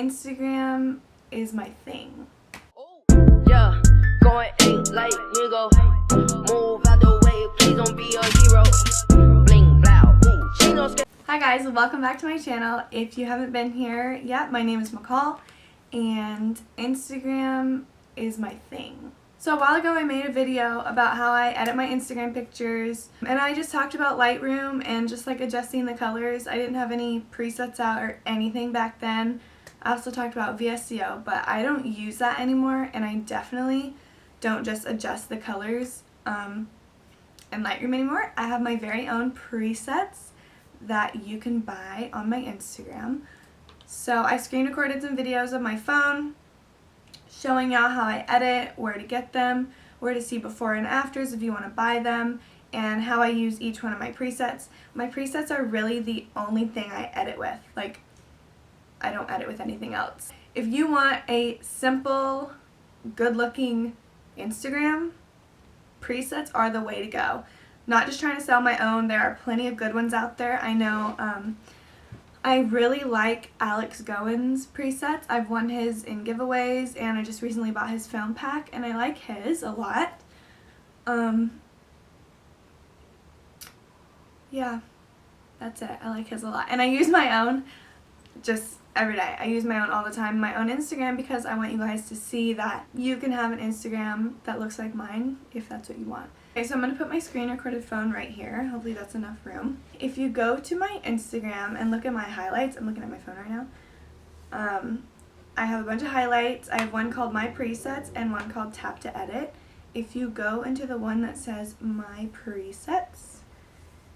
Instagram is my thing. Yeah, going ain't like nigga. Move out the way, please don't be a hero. Bling blow, ooh, she no scared. Hi guys, welcome back to my channel. If you haven't been here yet, my name is McCall and Instagram is my thing. So a while ago I made a video about how I edit my Instagram pictures, and I just talked about Lightroom and just like adjusting the colors. I didn't have any presets out or anything back then. I also talked about VSCO, but I don't use that anymore, and I definitely don't just adjust the colors in Lightroom anymore. I have my very own presets that you can buy on my Instagram. So I screen recorded some videos of my phone showing y'all how I edit, where to get them, where to see before and afters if you want to buy them, and how I use each one of my presets. My presets are really the only thing I edit with. Like, I don't edit with anything else. If you want a simple, good-looking Instagram, presets are the way to go. Not just trying to sell my own. There are plenty of good ones out there. I know I really like Alex Goins presets. I've won his in giveaways, and I just recently bought his film pack, and I like his a lot. Yeah, that's it. I like his a lot. And I use my own just every day. I use my own all the time, my own Instagram, because I want you guys to see that you can have an Instagram that looks like mine if that's what you want. Okay, so I'm going to put my screen recorded phone right here. Hopefully that's enough room. If you go to my Instagram and look at my highlights, I'm looking at my phone right now. I have a bunch of highlights. I have one called My Presets and one called Tap to Edit. If you go into the one that says My Presets,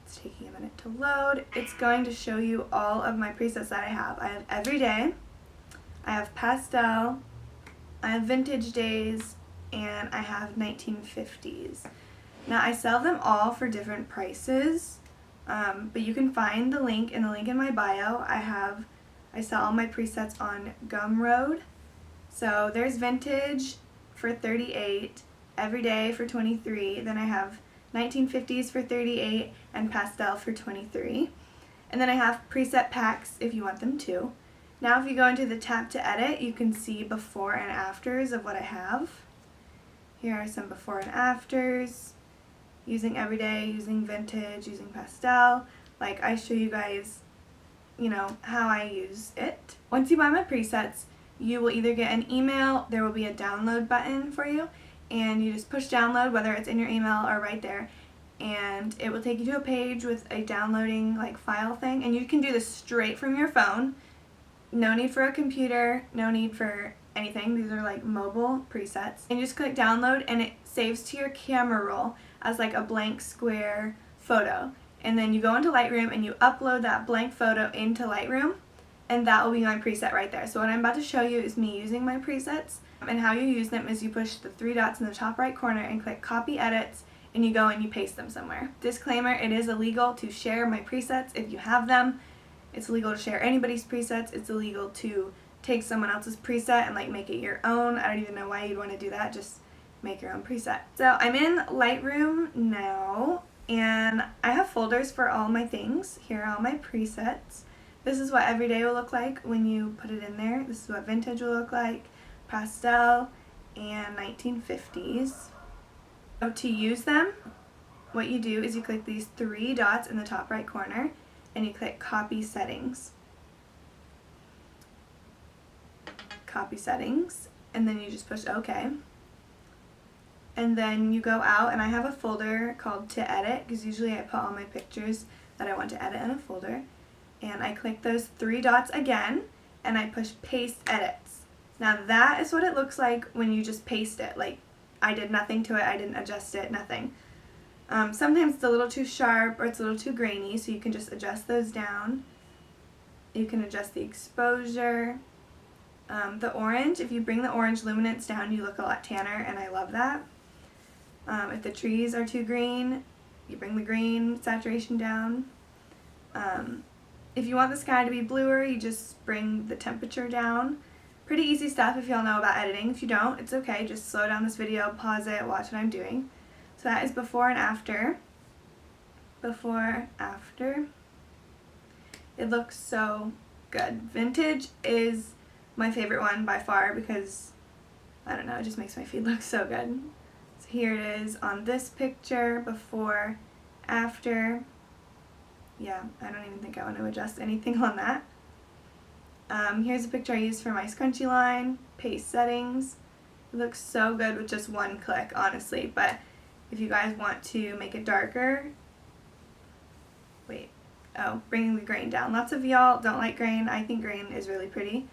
it's taking a minute to load, it's going to show you all of my presets that I have. I have Everyday, I have Pastel, I have Vintage Days, and I have 1950s. Now I sell them all for different prices, but you can find the link in my bio. I sell all my presets on Gumroad. So there's Vintage for $38, Everyday for $23, then I have 1950s for $38, and Pastel for $23. And then I have preset packs if you want them too. Now if you go into the Tap to Edit, you can see before and afters of what I have. Here are some before and afters, using Everyday, using Vintage, using Pastel. Like, I show you guys, you know, how I use it. Once you buy my presets, you will either get an email, there will be a download button for you, and you just push download, whether it's in your email or right there, and it will take you to a page with a downloading like file thing, and you can do this straight from your phone. No need for a computer, no need for anything. These are like mobile presets, and you just click download and it saves to your camera roll as like a blank square photo, and then you go into Lightroom and you upload that blank photo into Lightroom, and that will be my preset right there. So what I'm about to show you is me using my presets, and how you use them is you push the three dots in the top right corner and click copy edits, and you go and you paste them somewhere. Disclaimer, it is illegal to share my presets if you have them. It's illegal to share anybody's presets. It's illegal to take someone else's preset and like make it your own. I don't even know why you'd want to do that. Just make your own preset. So I'm in Lightroom now, and I have folders for all my things. Here are all my presets. This is what Everyday will look like when you put it in there. This is what Vintage will look like, Pastel, and 1950s. So to use them, what you do is you click these three dots in the top right corner, and you click Copy Settings. Copy Settings, and then you just push OK. And then you go out, and I have a folder called To Edit, because usually I put all my pictures that I want to edit in a folder. And I click those three dots again, and I push Paste Edits. Now that is what it looks like when you just paste it. Like, I did nothing to it, I didn't adjust it, nothing. Sometimes it's a little too sharp or it's a little too grainy, so you can just adjust those down. You can adjust the exposure. The orange, if you bring the orange luminance down, you look a lot tanner, and I love that. If the trees are too green, you bring the green saturation down. If you want the sky to be bluer, you just bring the temperature down. Pretty easy stuff if y'all know about editing. If you don't, it's okay. Just slow down this video, pause it, watch what I'm doing. So that is before and after. Before, after. It looks so good. Vintage is my favorite one by far because, I don't know, it just makes my feed look so good. So here it is on this picture, before, after. Yeah, I don't even think I want to adjust anything on that. Here's a picture I used for my scrunchie line, paste settings. It looks so good with just one click, honestly, but if you guys want to make it darker, bringing the grain down. Lots of y'all don't like grain. I think grain is really pretty.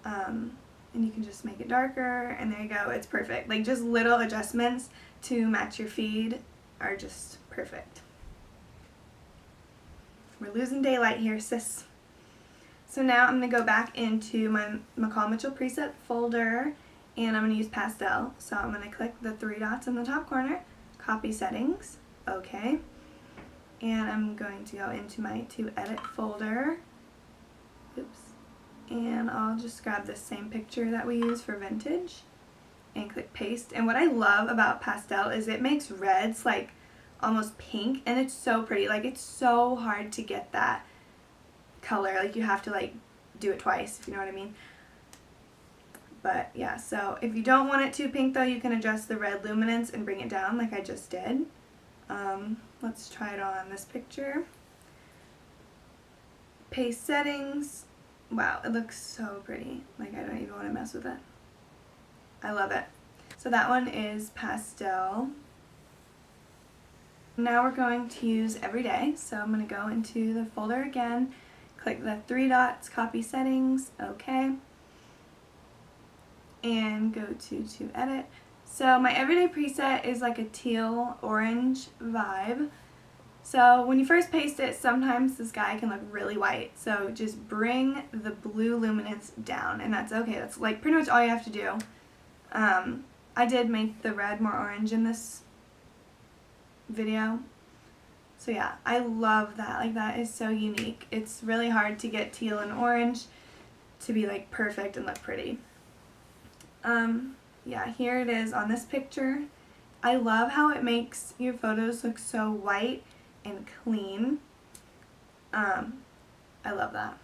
And you can just make it darker, and there you go, it's perfect. Like, just little adjustments to match your feed are just perfect. We're losing daylight here, sis. So now I'm going to go back into my McCall Mitchell preset folder, and I'm going to use pastel. So I'm going to click the 3 dots in the top corner, copy settings, okay. And I'm going to go into my to edit folder. Oops. And I'll just grab this same picture that we use for vintage and click paste. And what I love about pastel is it makes reds like almost pink, and it's so pretty. Like, it's so hard to get that color. Like, you have to like do it twice, if you know what I mean. But yeah, so if you don't want it too pink though, you can adjust the red luminance and bring it down like I just did. Let's try it on this picture. Paste settings. Wow, it looks so pretty. Like, I don't even want to mess with it. I love it. So that one is pastel. Now we're going to use everyday. So I'm going to go into the folder again, click the 3 dots, copy settings, okay, and go to edit. So my everyday preset is like a teal orange vibe. So when you first paste it, sometimes the sky can look really white. So just bring the blue luminance down, and that's okay. That's like pretty much all you have to do. I did make the red more orange in this video. So yeah, I love that. Like, that is so unique. It's really hard to get teal and orange to be like perfect and look pretty. Yeah, here it is on this picture. I love how it makes your photos look so white and clean. I love that.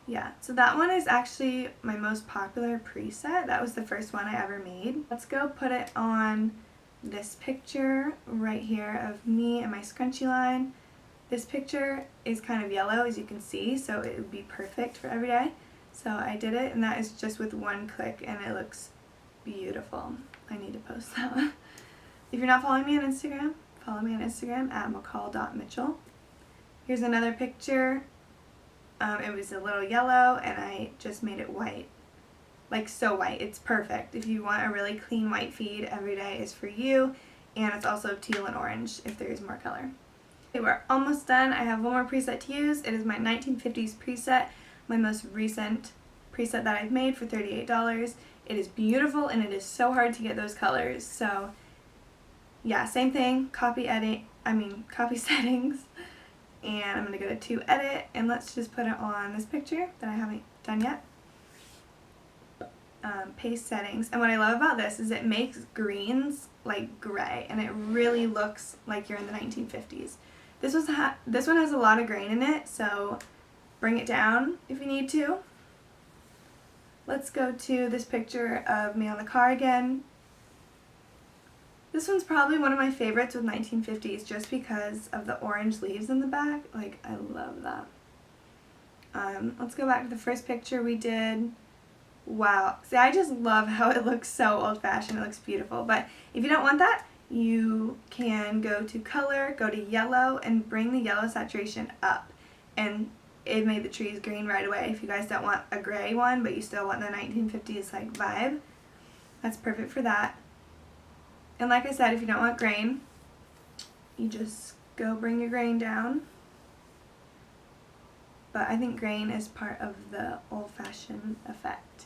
Yeah, so that one is actually my most popular preset. That was the first one I ever made. Let's go put it on this picture right here of me and my scrunchie line. This picture is kind of yellow, as you can see, so it would be perfect for every day. So I did it, and that is just with one click, and it looks beautiful. I need to post that one. If you're not following me on Instagram, follow me on Instagram at mccall.mitchell. Here's another picture. It was a little yellow, and I just made it white. Like, so white. It's perfect. If you want a really clean white feed, every day is for you. And it's also teal and orange if there is more color. Okay, we're almost done. I have one more preset to use. It is my 1950s preset, my most recent preset that I've made for $38. It is beautiful, and it is so hard to get those colors. So yeah, same thing, copy settings, and I'm going to go to edit, and let's just put it on this picture that I haven't done yet. Paste settings, and what I love about this is it makes greens like gray, and it really looks like you're in the 1950s. This one has a lot of grain in it, so bring it down if you need to. Let's go to this picture of me on the car again. This one's probably one of my favorites with 1950s just because of the orange leaves in the back. Like, I love that. Let's go back to the first picture we did. Wow. See, I just love how it looks so old-fashioned. It looks beautiful. But if you don't want that, you can go to color, go to yellow, and bring the yellow saturation up. And it made the trees green right away. If you guys don't want a gray one, but you still want the 1950s like vibe, that's perfect for that. And like I said, if you don't want grain, you just go bring your grain down. But I think grain is part of the old-fashioned effect.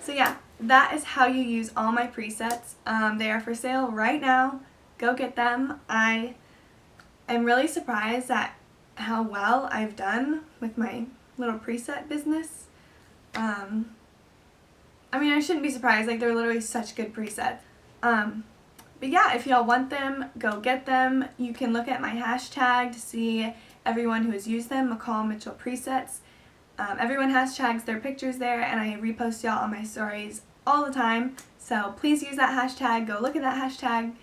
So yeah, that is how you use all my presets. They are for sale right now. Go get them. I am really surprised at how well I've done with my little preset business. I mean, I shouldn't be surprised. Like, they're literally such good presets. But yeah, if y'all want them, go get them. You can look at my hashtag to see everyone who has used them, McCall Mitchell Presets. Everyone hashtags their pictures there, and I repost y'all on my stories all the time. So please use that hashtag. Go look at that hashtag.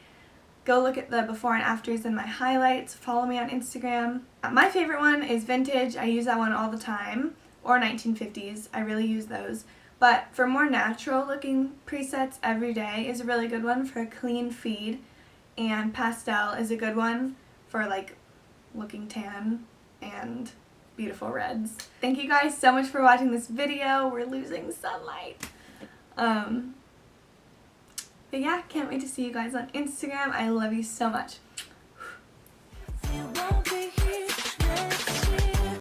Go look at the before and afters in my highlights. Follow me on Instagram. My favorite one is Vintage. I use that one all the time. Or 1950s. I really use those. But for more natural looking presets, Everyday is a really good one for a clean feed. And Pastel is a good one for like looking tan and beautiful reds. Thank you guys so much for watching this video. We're losing sunlight. But yeah, can't wait to see you guys on Instagram. I love you so much.